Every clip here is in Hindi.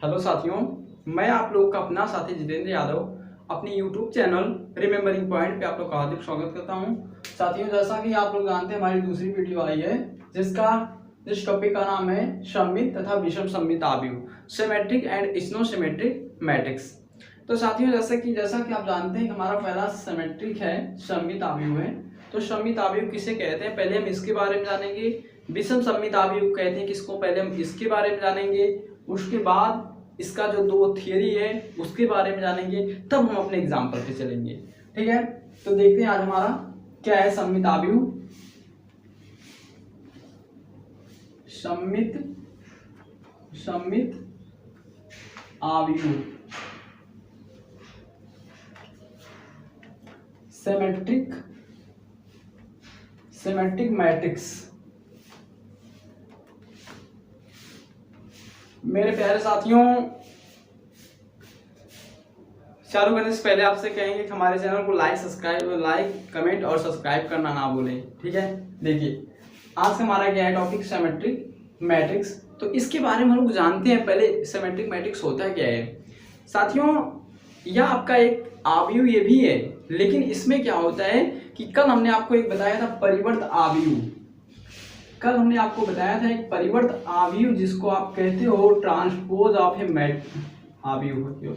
हेलो साथियों, मैं आप लोग का अपना साथी जितेंद्र यादव अपनी यूट्यूब चैनल रिमेम्बरिंग पॉइंट पे आप लोग का हार्दिक स्वागत करता हूं। साथियों, जैसा कि आप लोग जानते हैं हमारी दूसरी वीडियो आई है जिस टॉपिक का नाम है सममित तथा विषम सममित आव्यूह, सिमेट्रिक एंड स्नो-सिमेट्रिक मैट्रिक्स। तो साथियों, जैसा कि आप जानते हैं कि हमारा पहला सिमेट्रिक है, सममित आव्यूह है। तो सममित आव्यूह किसे कहते हैं, पहले हम इसके बारे में जानेंगे। विषम सममित आव्यूह कहते हैं किसको, पहले हम इसके बारे में जानेंगे। उसके बाद इसका जो दो थियरी है उसके बारे में जानेंगे, तब हम अपने एग्जाम्पल पे चलेंगे। ठीक है, तो देखते हैं आज हमारा क्या है सममित आव्यूह। सममित आव्यूह, सिमेट्रिक मैट्रिक्स। मेरे प्यारे साथियों, चालू करने से पहले आपसे कहेंगे कि हमारे चैनल को लाइक कमेंट और सब्सक्राइब करना ना भूलें। ठीक है, देखिए आज का हमारा क्या है टॉपिक, सिमेट्रिक मैट्रिक्स। तो इसके बारे में हम लोग जानते हैं पहले सिमेट्रिक मैट्रिक्स होता क्या है। साथियों, यह आपका एक आव्यूह ये भी है, लेकिन इसमें क्या होता है कि कल हमने आपको एक बताया था परिवर्त आव्यूह। कल हमने आपको बताया था एक परिवर्त आव्यूह जिसको आप कहते हो ट्रांसपोज ऑफ ए आव्यूह।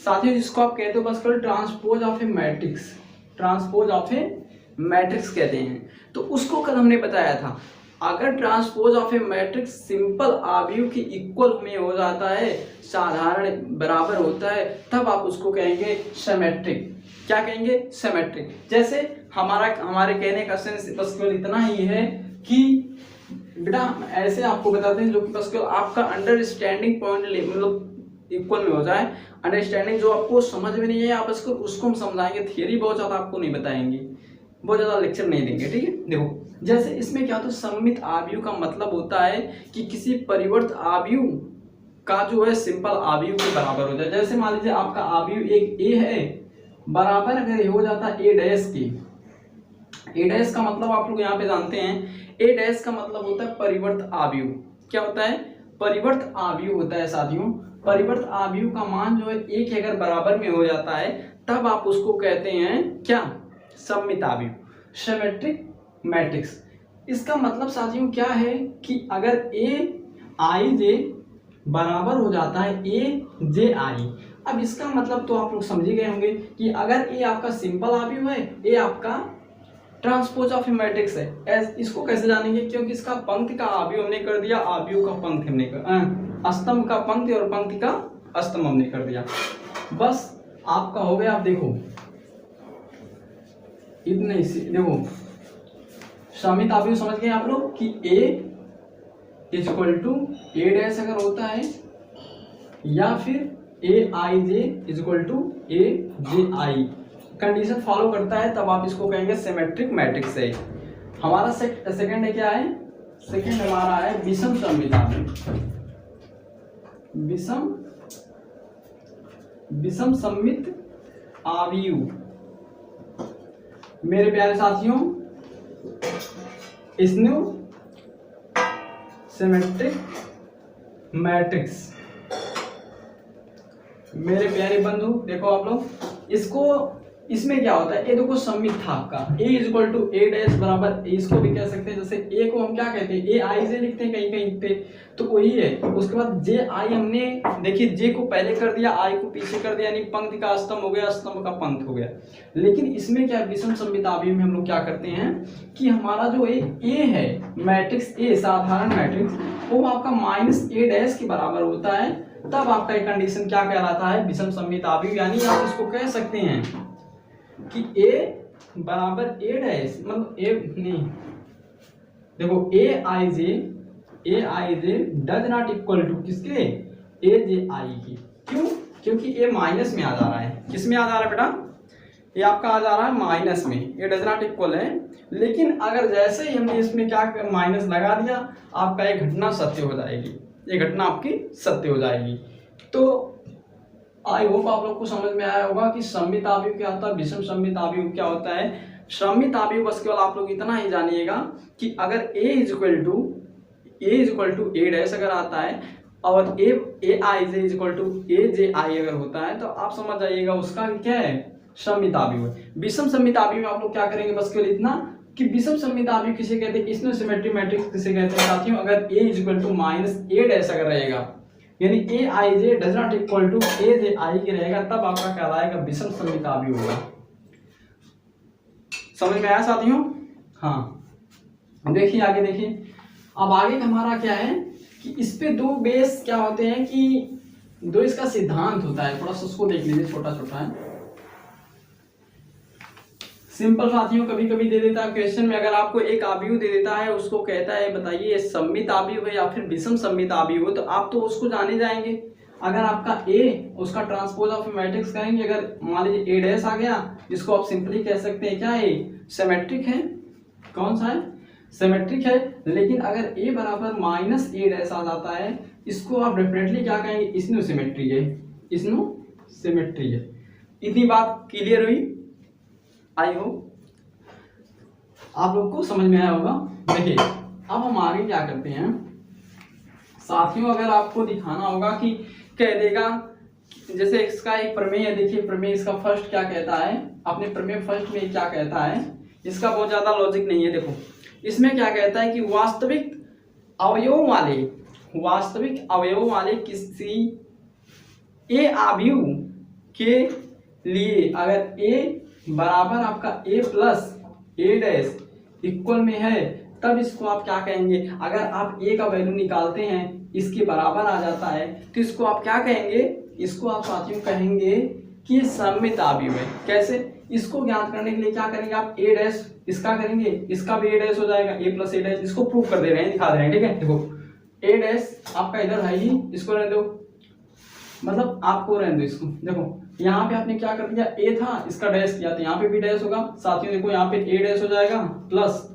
साथियों, जिसको आप कहते हो बस कल ट्रांसपोज ऑफ ए मैट्रिक्स कहते हैं। तो उसको कल हमने बताया था, अगर transpose of A matrix simple आव्यूह के इक्वल में हो जाता है, साधारण बराबर होता है, तब आप उसको कहेंगे सिमेट्रिक। क्या कहेंगे, सिमेट्रिक। जैसे हमारे कहने का सेंस बस केवल इतना ही है कि बेटा हम ऐसे आपको बताते हैं जो कि बस केवल आपका अंडरस्टैंडिंग पॉइंट मतलब इक्वल में हो जाए। अंडरस्टैंडिंग जो आपको समझ में नहीं है आप उसको हम समझाएंगे, थियरी बहुत ज्यादा आपको नहीं बताएंगे, बहुत ज्यादा लेक्चर नहीं देंगे। ठीक है, देखो जैसे इसमें क्या होता है, सममित आव्यूह का मतलब होता है कि किसी परिवर्त आव्यूह का जो है सिंपल आव्यूह के बराबर हो जाए। जैसे मान लीजिए आपका आव्यूह एक ए है, बराबर अगर ये हो जाता है ए डैश की। ए डैश का मतलब आप लोग यहाँ पे जानते हैं, ए डैश का मतलब होता है परिवर्त आव्यूह। क्या होता है, परिवर्त आव्यूह होता है साथियों। परिवर्त आव्यूह का मान जो है एक के अगर बराबर में हो जाता है, तब आप उसको कहते हैं क्या, सममित आव्यूह, सिमेट्रिक मैट्रिक्स। इसका मतलब साथियों क्या है कि अगर ए आई जे बराबर हो जाता है ए जे आई। अब इसका मतलब तो आप लोग समझ ही गए होंगे कि अगर ए आपका सिंपल आव्यूह है, ए आपका ट्रांसपोज ऑफ ए मैट्रिक्स है। इसको कैसे जानेंगे, क्योंकि इसका पंक्ति का आव्यूह हमने कर दिया, आव्यूह का पंक्ति हमने कर स्तंभ का पंक्ति और पंक्ति का स्तंभ हमने कर दिया, बस आपका हो गया। आप देखो इतने ही, देखो सममित आव्यूह समझ गए आप लोग कि A is equal to A dash अगर होता है, या फिर A I J is equal to A J I condition follow करता है, तब आप इसको कहेंगे सिमेट्रिक मैट्रिक्स है। हमारा सेकंड है क्या है, सेकंड हमारा है विषम सममित आव्यूह। विषम सममित आव्यूह मेरे प्यारे साथियों, स्नो सिमेट्रिक मैट्रिक्स। मेरे प्यारे बंधु देखो आप लोग, इसमें क्या होता है, ए देखो सममित था आपका, A is equal to A dash बराबर, इसको भी कह सकते हैं, जैसे ए को हम क्या कहते हैं, ए आई जे लिखते हैं कहीं कहीं पे, तो वही है। उसके बाद जे आई हमने देखिए, जे को पहले कर दिया, आई को पीछे कर दिया, यानी पंक्ति का स्तंभ हो गया, स्तंभ का पंक्ति हो गया। लेकिन इसमें क्या, विषम सममित आव्यूह में हम लोग क्या करते हैं कि हमारा जो ए है मैट्रिक्स, ए साधारण मैट्रिक्स, वो आपका माइनस ए डैश के बराबर होता है, तब आपका एक कंडीशन क्या कहलाता है, विषम सममित आव्यूह। यानी आप इसको कह सकते हैं कि a बराबर a डैश, मतलब a नहीं, देखो ए I J does not equal to किसके, ए जे आई की। क्यों, क्योंकि a माइनस में आ जा रहा है। किस में आ जा रहा है बेटा, ये आपका आ जा रहा है माइनस में, ये डज नॉट इक्वल है। लेकिन अगर जैसे ही हमने इसमें क्या माइनस लगा दिया, आपका एक घटना सत्य हो जाएगी, ये घटना आपकी सत्य हो जाएगी। तो आई होप आप लोग को समझ में आया होगा कि सममित आव्यूह क्या होता है, विषम सममित आव्यूह क्या होता है। सममित आव्यूह बस केवल आप लोग इतना ही जानिएगा कि अगर A is equal to A dash अगर आता है, और A I J is equal to A J I अगर होता है तो आप समझ जाइएगा उसका क्या है, सममित अवयव है। विषम सममित अवयव में आप लोग क्या करेंगे, बस केवल इतना कि विषम सममित अवयव किसे कहते हैं, इसमें सिमेट्री मैट्रिक्स किसे कहते हैं साथियों, अगर a is equal to minus A dash अगर रहेगा, यानी A I J does not equal to A J I के रहेगा, तब आपका कहलाएगा विषम सममित अवयव होगा। समझ में आया साथियों? हाँ, देखिए आगे देखिए, अब आगे हमारा क्या है कि इस पे दो बेस क्या होते हैं कि दो इसका सिद्धांत होता है, थोड़ा सा उसको देख लीजिए, छोटा छोटा है, सिंपल साथियों। कभी कभी दे देता है क्वेश्चन में, अगर आपको एक अवयव दे देता है, उसको कहता है बताइए सममित अवयव है या फिर विषम सममित अवयव है, तो आप तो उसको जाने जाएंगे। अगर आपका ए उसका ट्रांसपोज ऑफ मैट्रिक्स करेंगे, अगर मान लीजिए ए डैश आ गया, जिसको आप सिंपली कह सकते हैं क्या है, सिमेट्रिक है। कौन सा है, सिमेट्रिक है। लेकिन अगर ए बराबर माइनस ए डैश आ जाता है, इसको आप डेफिनेटली क्या कहेंगे, इसनो सिमेट्री है, इसनो सिमेट्री है। इतनी बात क्लियर हुई? आई हो आप लोग को समझ में आया होगा। देखिए अब हम आगे क्या करते हैं साथियों, अगर आपको दिखाना होगा कि कह देगा, जैसे इसका एक प्रमेय है, देखिए प्रमेय इसका फर्स्ट क्या कहता है, अपने प्रमेय फर्स्ट में क्या कहता है, इसका बहुत ज्यादा लॉजिक नहीं है। देखो इसमें क्या कहता है कि वास्तविक अवयवों वाले किसी ए अवयव के लिए अगर ए बराबर आपका ए प्लस ए डैश इक्वल में है, तब इसको आप क्या कहेंगे, अगर आप ए का वैल्यू निकालते हैं इसके बराबर आ जाता है, तो इसको आप क्या कहेंगे, इसको आप साथियों कहेंगे कि सममित अवयव है। कैसे, इसको ज्ञात करने के लिए क्या करेंगे आप, ए डैश इसका करेंगे, इसका भी ए डैश हो जाएगा, ए प्लस ए डैश, इसको प्रूव कर दे रहे हैं, दिखा दे रहे हैं। ठीक है, देखो ए डैश आपका इधर है ही, इसको रहने दो, मतलब आपको रहने दो इसको। देखो यहाँ पे आपने क्या कर दिया, ए था इसका डैश किया, तो यहाँ पे भी डैश होगा साथियों। देखो यहाँ पे ए डैश हो जाएगा प्लस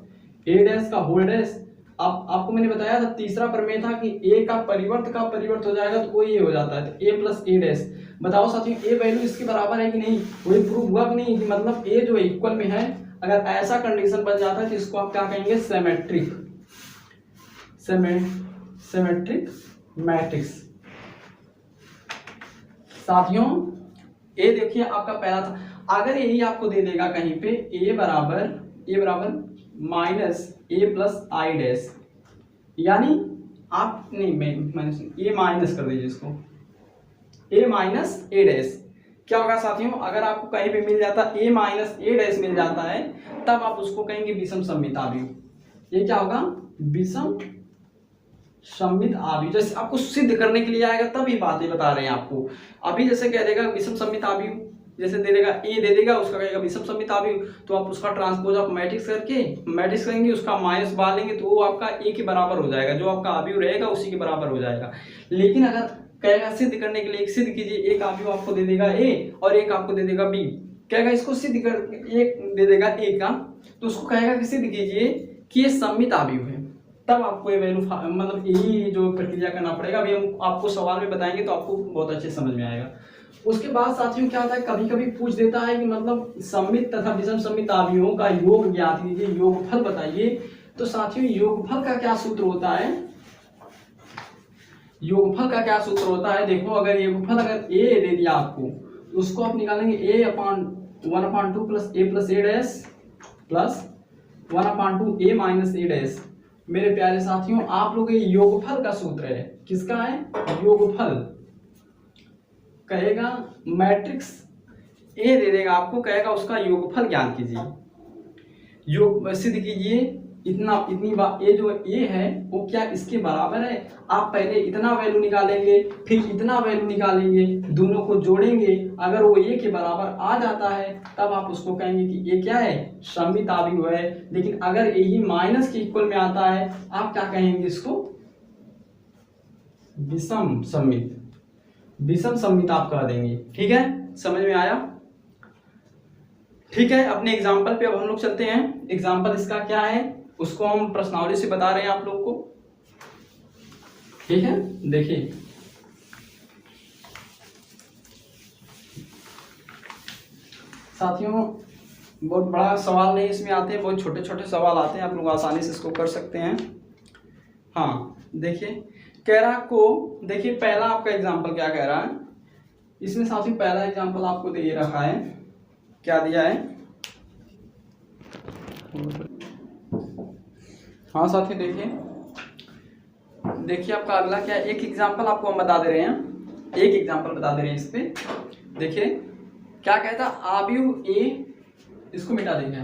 ए डैश का होल डैश। आपको मैंने बताया था, तीसरा प्रमेय था कि ए का परिवर्त हो जाएगा तो वही हो जाता है, तो ए प्लस ए डैश। बताओ साथियों ए वैल्यू इसके बराबर है कि नहीं, वही प्रूव हुआ कि नहीं, कि मतलब ए जो इक्वल में है। अगर ऐसा कंडीशन बन जाता है तो इसको आप क्या कहेंगे, सिमेट्रिक मैट्रिक्स। साथियों ए देखिए आपका पहला था, अगर यही आपको दे देगा कहीं पे ए बराबर minus A plus I dash, यानी आप नहीं माइनस ए माइनस कर दीजिए इसको, ए माइनस ए डैश। क्या होगा साथियों, अगर आपको कहीं पे मिल जाता ए माइनस ए डैश मिल जाता है, तब आप उसको कहेंगे विषम सममित अवयव। ये क्या होगा, विषम सममित अवयव। जैसे आपको सिद्ध करने के लिए आएगा तब ये बातें बता रहे हैं आपको। अभी जैसे कह देगा विषम सममित अवयव, जैसे दे देगा ए दे देगा, उसका कहेगा विषम सममित अवयव, तो आप उसका ट्रांसपोज ऑफ मैट्रिक्स करेंगे, उसका माइनस बाहर लेंगे तो वो आपका ए के बराबर हो जाएगा, जो आपका अवयव रहेगा उसी के बराबर हो जाएगा। लेकिन अगर कहेगा सिद्ध करने के लिए सिद्ध कीजिए, एक अवयव आपको दे देगा ए और एक आपको दे देगा बी, कहेगा इसको सिद्ध कर, एक दे देगा ए का, तो उसको कहेगा कि सिद्ध कीजिए कि ये सममित अवयव है, तब आपको ये वैल्यू मतलब यही जो प्रक्रिया करना पड़ेगा। अभी हम आपको सवाल में बताएंगे तो आपको बहुत अच्छे समझ में आएगा। उसके बाद साथियों क्या होता है, कभी कभी पूछ देता है कि मतलब सममित तथा विषम सममित अवयवों का योग ज्ञात कीजिए, योगफल बताइए। तो साथियों योगफल का क्या सूत्र होता है, योगफल का क्या सूत्र होता है, देखो अगर योगफल अगर ए दे दिया आपको, उसको आप निकालेंगे ए upon 1/2 plus A plus A dash plus 1/2 A minus A dash. मेरे प्यारे साथियों आप लोग ये योगफल का सूत्र है, किसका है, योगफल। कहेगा मैट्रिक्स ए दे देगा आपको, कहेगा उसका योगफल ज्ञात कीजिए, योग सिद्ध कीजिए, इतनी बार ए जो ए है वो क्या इसके बराबर है। आप पहले इतना वैल्यू निकालेंगे, फिर इतना वैल्यू निकालेंगे, दोनों को जोड़ेंगे, अगर वो ए के बराबर आ जाता है तब आप उसको कहेंगे कि ये क्या है, सममित अवयव है। लेकिन अगर यही माइनस के इक्वल में आता है, आप क्या कहेंगे इसको, विषम सममित आप कह देंगे। ठीक है, समझ में आया? ठीक है, अपने एग्जाम्पल पे अब हम लोग चलते हैं। एग्जाम्पल इसका क्या है उसको हम प्रश्नावली से बता रहे हैं आप लोग को। ठीक है, देखिए साथियों बहुत बड़ा सवाल नहीं इसमें आते हैं, बहुत छोटे छोटे सवाल आते हैं, आप लोग आसानी से इसको कर सकते हैं। हाँ देखिए, कह रहा को, देखिए पहला आपका एग्जांपल क्या कह रहा है इसमें साथी, पहला एग्जांपल आपको दे रखा है, क्या दिया है, हाँ साथी देखिए आपका अगला क्या है, एक एग्जांपल आपको हम बता दे रहे हैं, एक एग्जांपल बता दे रहे हैं इस पे। देखिए क्या कहता, आव्यूह ए, इसको मिटा देंगे,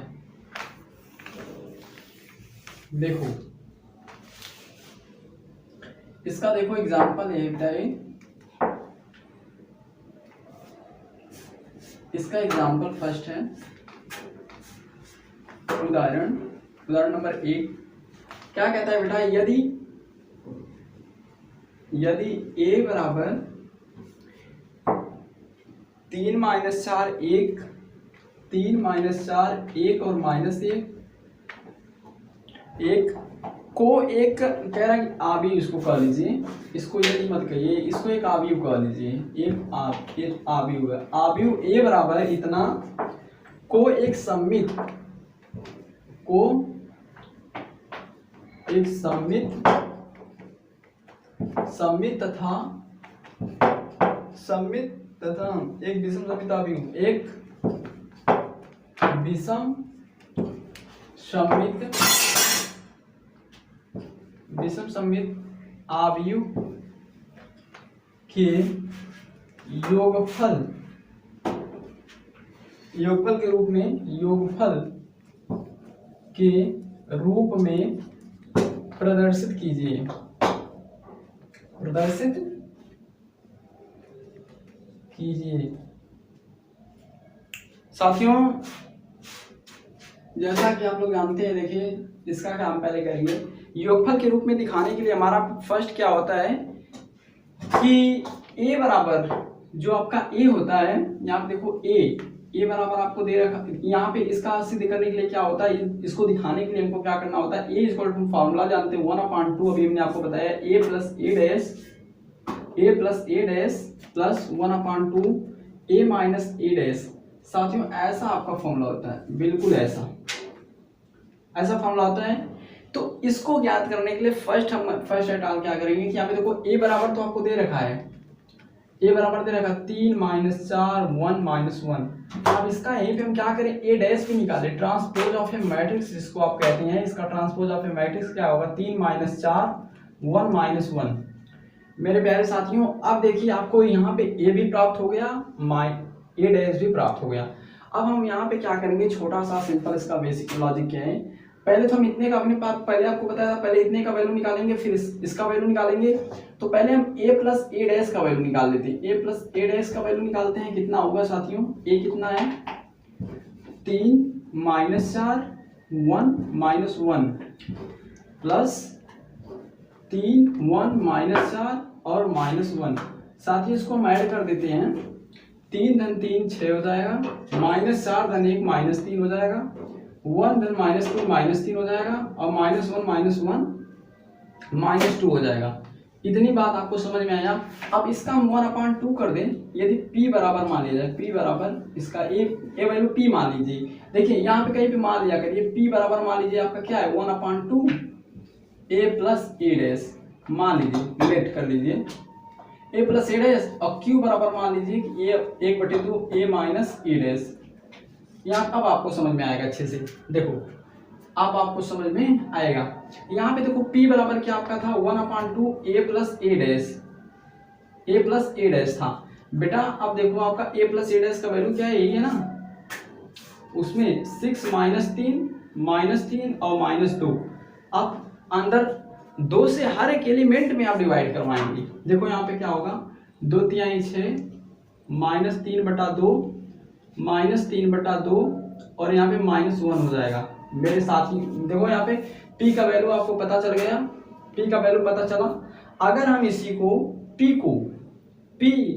देखो इसका देखो एग्जांपल है बेटा ये, इसका एग्जांपल फर्स्ट है, उदाहरण नंबर 1 क्या कहता है बेटा, यदि a बराबर 3 - 4 1, 3 - 4 1 और -1 को एक कह रहा है कि आव्यूह, इसको कह लीजिए, इसको यदि मत कहिए, इसको एक आव्यूह कह लीजिए, एक आव्यूह है, आव्यूह a बराबर है इतना को एक सममित तथा एक विषम सममित आव्यूह, एक विषम सममित आव्यूह के योगफल के रूप में प्रदर्शित कीजिए, साथियों जैसा कि आप लोग जानते हैं, देखिए इसका काम पहले करेंगे, योगफल के रूप में दिखाने के लिए हमारा फर्स्ट क्या होता है कि a बराबर जो आपका a होता है, यहाँ पे देखो a बराबर आपको दे रखा, यहाँ पे इसका सिद्ध करने के लिए क्या होता है, इसको दिखाने के लिए हमको क्या करना होता है, a इक्वल टू फॉर्मूला जानते हैं 1/2, अभी हमने आपको बताया a plus a dash plus 1/2 a minus a dash. साथियों ऐसा आपका फॉर्मूला होता है, बिल्कुल ऐसा फॉर्मूला होता है। तो इसको ज्ञात करने के लिए फर्स्ट एटाल क्या करेंगे कि यहाँ पे देखो a बराबर तो आपको दे रखा है, a बराबर दे रखा 3 - 4 1 - 1। अब इसका यहीं पे हम क्या करें, a डैश भी निकाले, ट्रांसपोज ऑफ ए मैट्रिक्स जिसको आप कहते हैं, इसका ट्रांसपोज ऑफ ए मैट्रिक्स क्या होगा, 3 - 4 1 - 1। मेरे प्यारे साथियों अब देखिए आपको यहाँ पे a भी प्राप्त हो गया, a डैश भी प्राप्त हो गया। अब हम यहाँ पे क्या करेंगे, छोटा सा सिंपल इसका बेसिक लॉजिक क्या है, पहले तो हम इतने का अपने पास, पहले आपको बताया था, पहले इतने का वैल्यू निकालेंगे, फिर इसका वैल्यू निकालेंगे। तो पहले हम a प्लस a डैश का वैल्यू निकाल लेते हैं, a प्लस a डैश का वैल्यू निकालते हैं, कितना होगा साथियों, a कितना है 3 - 4 1 - 1 प्लस 3 1 - 4 और -1। साथियों इसको हम ऐड कर देते हैं, 3 × 3 6 हो जाएगा, -4 × 1 -3 हो जाएगा, 1 × -2 -3 हो जाएगा, और -1 -2 हो जाएगा। इतनी बात आपको समझ में आया। अब इसका हम 1/2 कर दें, यदि p बराबर मान लिया जाए, p बराबर इसका a वैल्यू p मान लीजिए, देखिए यहाँ पे कहीं पे मान लिया करिए, p बराबर मान लीजिए आपका क्या है 1/2 a प्लस a डैश मान लीजिए, लेट कर लीजिए a प्लस a डैश, और q बराबर मान लीजिए कि a 1/2 a minus a dash. यहाँ अब आपको समझ में आएगा अच्छे से, देखो अब आपको समझ में आएगा। यहाँ पे देखो p बराबर क्या आपका था 1/2 a प्लस a डैश था बेटा। अब देखो आपका a प्लस a डैश का वैल्यू क्या है, यही है ना, उसमें 6 - 3 -3 और -2। अब अंदर 2 से हर एक एलिमेंट में आप डिवाइड करवाएंगे। देखो यहाँ पे क्या होगा, 2 × 3 = 6 -3/2 -3/2 और यहाँ पे -1 हो जाएगा। मेरे साथी देखो यहाँ पे p का वैल्यू आपको पता चल गया, p का वैल्यू पता चला। अगर हम इसी को p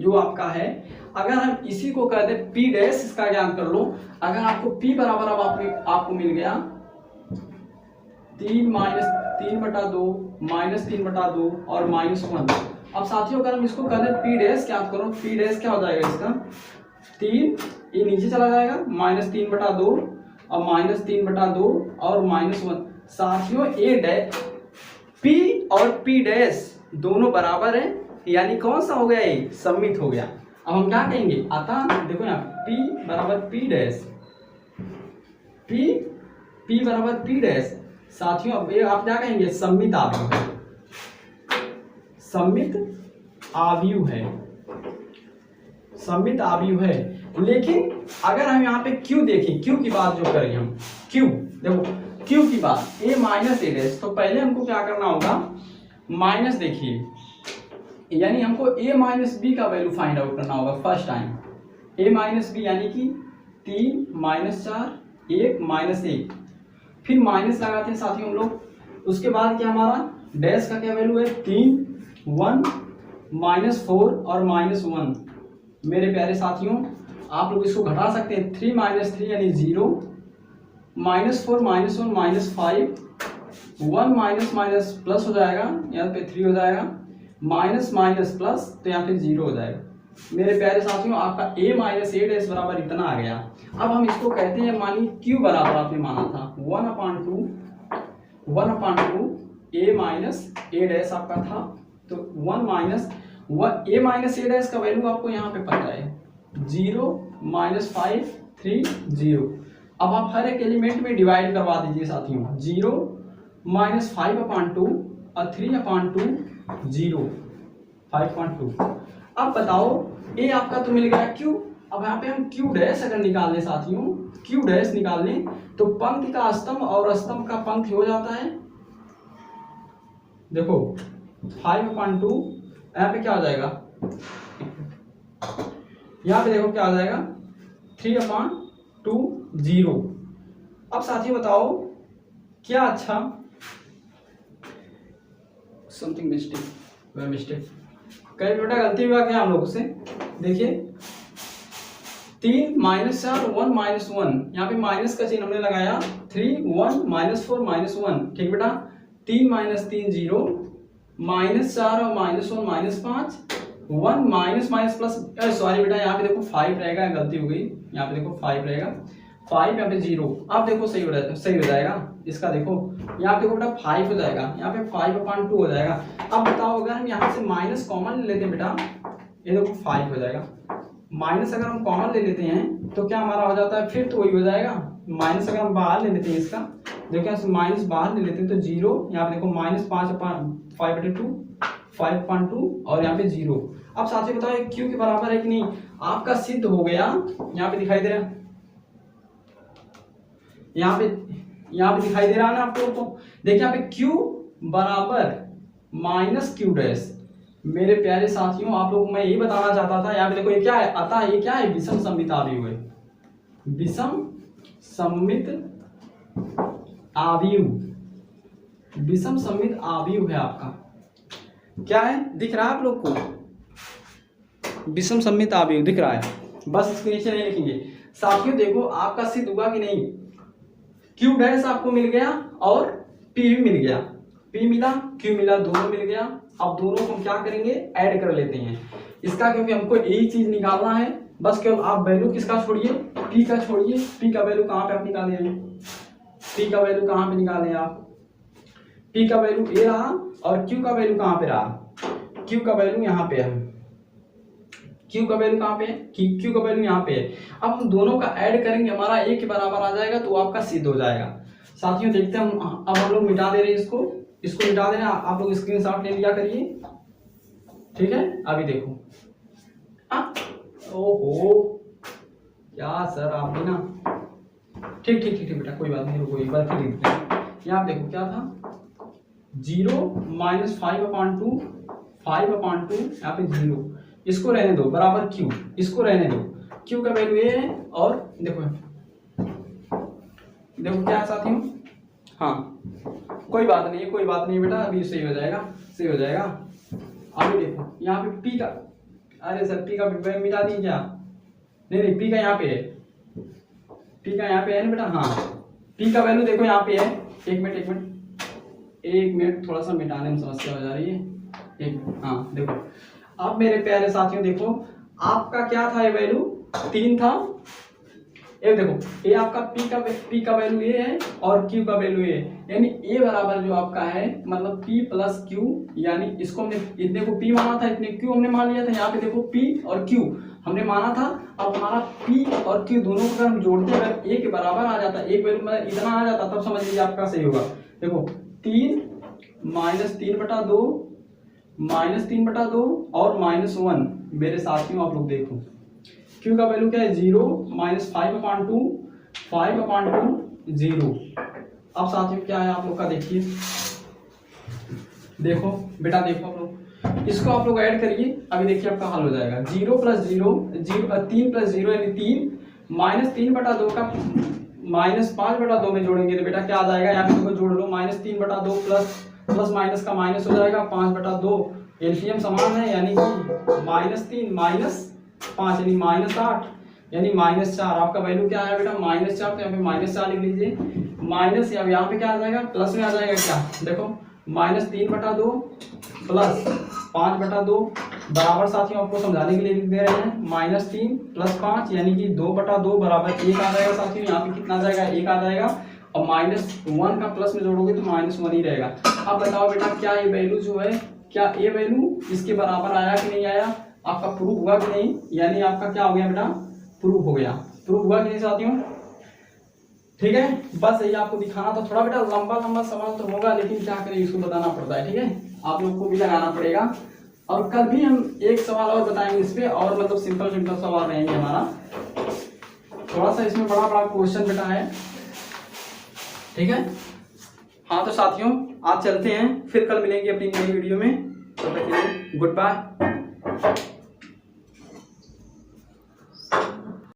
जो आपका है, अगर हम इसी को कह दें p डैश, इसका ज्ञान कर लो। अगर आपको p बराबर अब आपको मिल गया 3 - 3/2 -3/2 और -1। अब साथियों अगर हम इसको कह दें p डैश, क्या करो p डैश क्या हो जाएगा इसका 3, ये नीचे चला जाएगा, -3/2 और -3/2 और -1। साथियों a डैश p और p डैश दोनों बराबर है, यानी कौन सा हो गया, ये सममित हो गया। अब हम क्या कहेंगे, अतः देखो यहाँ P बराबर P डैश, P बराबर P डैश। साथियों अब ये आप क्या कहेंगे, सममित आव्यूह है, सममित आव्यूह है, सममित आव्यूह है। लेकिन अगर हम यहाँ पे Q देखें, Q की बात जो करें हम, Q देखो Q की बात a माइनस ए डैश, तो पहले हमको क्या करना होगा, माइनस देखिए, यानी हमको a माइनस बी का वैल्यू फाइंड आउट करना होगा first time. a minus b यानी कि 3 माइनस 4 1 माइनस 1, फिर माइनस लगाते हैं साथियों हम लोग। उसके बाद क्या हमारा डैश का क्या वैल्यू है, 3 1 माइनस 4 और माइनस 1। मेरे प्यारे साथियों आप लोग इसको घटा सकते हैं, 3 माइनस 3 यानी 0, minus 4 minus 1 minus 5, 1 minus minus plus हो जाएगा, यहाँ पे 3 हो जाएगा, माइनस माइनस प्लस तो यहाँ पे 0 हो जाएगा। मेरे प्यारे साथियों आपका a माइनस ए डैश बराबर इतना आ गया। अब हम इसको कहते हैं, मानिए q बराबर आपने माना था 1/2 a माइनस ए डैश आपका था, तो 1 minus a minus A dash का वैल्यू आपको यहाँ पे पता है 0 माइनस 5 3 0। अब आप हर एक एलिमेंट में डिवाइड करवा दीजिए साथियों, 0 माइनस 5/2 और 3/2 0 5.2। अब बताओ ए आपका तो मिल गया Q। अब यहाँ पे हम Q डैश अगर निकाल लें साथियों, Q डैश निकाल लें तो पंक्ति का स्तंभ और स्तंभ का पंक्ति हो जाता है, देखो 5/2, यहाँ पे क्या हो जाएगा, यहाँ पे देखो क्या हो जाएगा 3/2 0। अब साथियों बताओ क्या, अच्छा समथिंग मिस्टेक कई बेटा गलती हुआ क्या हम लोगों से, देखिए 3 माइनस 4 1 माइनस 1, यहाँ पे माइनस का चिन्ह हमने लगाया, 3 1 माइनस 4 माइनस 1, ठीक बेटा, 3 माइनस 3 0, माइनस 4 और minus 1 minus 5, 1 minus minus plus, sorry बेटा यहाँ पे देखो 5 रहेगा, गलती हो गई, यहाँ पे देखो 5 रहेगा, 5 यहाँ पे 0। अब देखो सही हो जाएगा इसका, देखो यहाँ पे देखो बेटा 5 हो जाएगा, यहाँ पे 5/2 हो जाएगा। अब बताओ अगर हम यहाँ से माइनस कॉमन ले लेते हैं बेटा, ये देखो 5 हो जाएगा, माइनस अगर हम कॉमन ले लेते हैं तो क्या हमारा हो जाता है, फिर तो वही हो जाएगा, माइनस अगर हम बाहर ले लेते हैं इसका, देखो माइनस बाहर ले लेते हैं तो 0, यहाँ पे देखो माइनस 5/2 5.2 और यहाँ पे 0। अब साथियों बताओ Q के बराबर है कि नहीं, आपका सिद्ध हो गया, यहाँ पे दिखाई दे रहा है, यहाँ पे दिखाई दे रहा है ना आप लोगों को, देखिए यहाँ पे Q बराबर माइनस Q डैश। मेरे प्यारे साथियों आप लोगों को मैं यही बताना चाहता था, यहाँ पे देखो ये क्या है, अतः ये क्या है, विषम सममित आव्यूह है, विषम सममित आव्यूह, विषम सममित आव्यूह है आपका, क्या है दिख रहा है आप लोग को, विषम सममित आव्यूह दिख रहा है, बस इसके नीचे नहीं लिखेंगे साथियों। देखो आपका सिद्ध हुआ कि नहीं, Q डैश आपको मिल गया और P भी मिल गया, P मिला Q मिला, दोनों मिल गया। अब दोनों को हम क्या करेंगे, ऐड कर लेते हैं इसका, क्योंकि हमको यही चीज निकालना है, बस केवल आप वैल्यू किसका छोड़िए, P का छोड़िए, P का वैल्यू कहाँ पे आप निकाले हैं, P का वैल्यू कहाँ पे निकाले आप, P का वैल्यू A रहा और Q का वैल्यू कहाँ पे रहा, Q का वैल्यू यहाँ पे है, Q का वैल्यू कहाँ पे है, Q का वैल्यू यहाँ पे है। अब हम दोनों का ऐड करेंगे, हमारा A के बराबर आ जाएगा, तो आपका सिद्ध हो जाएगा। साथियों देखते हैं हम, अब हम लोग मिटा दे रहे हैं इसको मिटा दे रहे हैं, आप लोग स्क्रीनशॉट ले लिया करिए, ठीक है। अभी देखो ओहो क्या सर आप भी ना, ठीक बेटा कोई बात नहीं, रुको एक बार फिर लिखते हैं। यहाँ देखो क्या था, 0 माइनस 5/2 यहाँ पे 0, इसको रहने दो बराबर Q, इसको रहने दो, Q का वैल्यू ये है, और देखो क्या है साथियों, हाँ कोई बात नहीं बेटा, अभी सही हो जाएगा। अभी देखो यहाँ पे P का, अरे सर P का मिटा दी क्या, नहीं P का यहाँ पे है, P का यहाँ पे है ना बेटा, हाँ P का वैल्यू देखो यहाँ पे है, एक मिनट थोड़ा सा मिटाने में समस्या हो जा रही है, एक मिनट, हाँ देखो अब मेरे प्यारे साथियों देखो आपका क्या था, ये वैल्यू 3 था, ये देखो, ए आपका पी का वैल्यू ए है और क्यू का वैल्यू ए है, यानी ए बराबर जो आपका है मतलब पी प्लस क्यू, यानी इसको हमने इतने को पी माना था, इतने क्यू हमने मान लिया था। यहाँ पे देखो पी और क्यू हमने माना था। अब हमारा पी और क्यू दोनों को अगर हम जोड़ते हैं, अगर ए के बराबर आ जाता, एक वैल्यू मतलब इतना आ जाता, तब समझ लीजिए आपका सही होगा। देखो 3 माइनस 3/2 माइनस 3/2 और -1। मेरे साथियों आप लोग देखो क्यू का वैल्यू क्या है 0 माइनस 5/2 5/2 0। अब साथियों क्या है आप लोग का देखिए, देखो बेटा देखो आप लोग इसको आप लोग ऐड करिए, अभी देखिए आपका हल हो जाएगा। 0 + 0 3 + 0 यानी 3 माइनस 3/2 का माइनस 5/2 में जोड़ेंगे तो बेटा क्या आ जाएगा, यहाँ पे देखो जोड़ लो, -3/2 प्लस माइनस का माइनस हो जाएगा 5/2, एलसीएम समान है यानी कि -3 - 5 यानी -8 यानी -4। आपका वैल्यू क्या आया बेटा -4, तो यहाँ पे -4 लिख लीजिए। माइनस यहाँ पे क्या आ जाएगा, प्लस में आ जाएगा क्या, देखो -3/2 प्लस 5/2 बराबर, साथियों आपको समझाने के लिए लिख दे रहे हैं, -3 + 5 यानी कि 2/2 बराबर 1 आ जाएगा। साथियों यहाँ पे कितना आ जाएगा, 1 आ जाएगा, और -1 का प्लस में जोड़ोगे तो -1 ही रहेगा। अब बताओ बेटा क्या ये वैल्यू जो है, क्या ये वैल्यू इसके बराबर आया कि नहीं आया, आपका प्रूफ हुआ कि नहीं, यानी आपका क्या हो गया बेटा, प्रूफ हो गया। प्रूफ हुआ कि नहीं साथियों, ठीक है। बस यही आपको दिखाना था, थोड़ा बेटा लंबा सवाल तो होगा, लेकिन क्या करें इसको बताना पड़ता है, ठीक है, आप लोग को भी लगाना पड़ेगा। और कल भी हम एक सवाल और बताएंगे इस पे, और मतलब सिंपल सवाल रहेंगे हमारा, थोड़ा सा इसमें बड़ा क्वेश्चन बेटा है, ठीक है। हाँ तो साथियों आज चलते हैं, फिर कल मिलेंगे अपनी नई वीडियो में, तब तक के लिए गुड बाय।